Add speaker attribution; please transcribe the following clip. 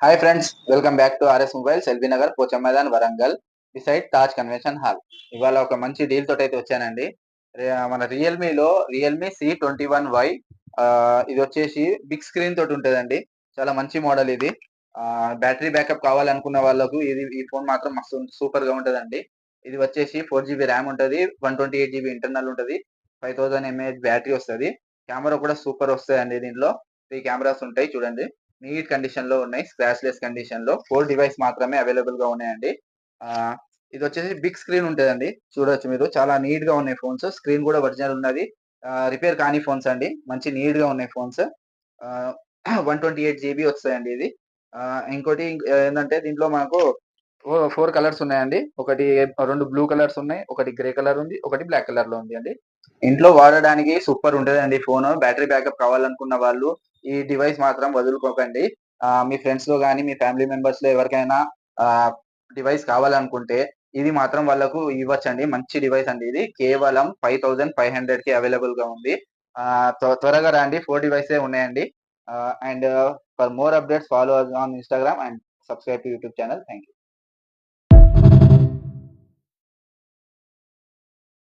Speaker 1: Hi friends, welcome back to RS mobiles, LB Nagar, Pochammaidan, Warangal, beside Taj convention hall. ఇవాళ ఒక మంచి deal తోటి అయితే వచ్చానండి. మన రియల్మీ C21Y, ఇది వచ్చేసి బిగ్ స్క్రీన్ తోటి ఉంటుందండి. చాలా మంచి మోడల్ ఇది. బ్యాటరీ బ్యాకప్ కావాలనుకున్న వాళ్ళకు ఈ ఫోన్ మాత్రం మస్తు సూపర్ గా ఉంటుందండి. ఇది వచ్చేసి 4 GB ర్యామ్ ఉంటుంది, 128 GB ఇంటర్నల్ ఉంటుంది, 5000 mAh బ్యాటరీ వస్తుంది. కెమెరా కూడా సూపర్ వస్తాయండి. దీంట్లో 3 కెమెరాస్ ఉంటాయి చూడండి. నీట్ కండిషన్ లో ఉన్నాయి, స్క్రాచ్ లెస్ కండిషన్ లో. 4 డివైస్ మాత్రమే అవైలబుల్ గా ఉన్నాయండి. ఆ ఇది వచ్చేసి బిగ్ స్క్రీన్ ఉంటుందండి, చూడొచ్చు మీరు. చాలా నీట్ గా ఉన్నాయి ఫోన్స్. స్క్రీన్ కూడా ఒరిజినల్ ఉన్నది. రిపేర్ కాని ఫోన్స్ అండి, మంచి నీట్ గా ఉన్నాయి ఫోన్స్. 128 GB వస్తాయండి ఇది. ఇంకోటి ఏంటంటే దీంట్లో మనకు 4 కలర్స్ ఉన్నాయండి. ఒకటి 2 బ్లూ కలర్స్ ఉన్నాయి, ఒకటి గ్రే కలర్ ఉంది, ఒకటి బ్లాక్ కలర్ లో ఉంది అండి. ఇంట్లో వాడడానికి సూపర్ ఉంటదండి ఫోన్. బ్యాటరీ బ్యాకప్ కావాలనుకున్న వాళ్ళు ఈ డివైస్ మాత్రం వదులుకోకండి. మీ ఫ్రెండ్స్ లో గానీ, మీ ఫ్యామిలీ మెంబర్స్ లో ఎవరికైనా డివైస్ కావాలనుకుంటే ఇది మాత్రం వాళ్ళకు ఇవ్వచ్చండి. మంచి డివైస్ అండి ఇది. కేవలం 5500 కి అవైలబుల్ గా ఉంది. త్వరగా రండి, 4 డివైసే ఉన్నాయండి. And for more updates follow on Instagram and subscribe to YouTube channel. Thank you.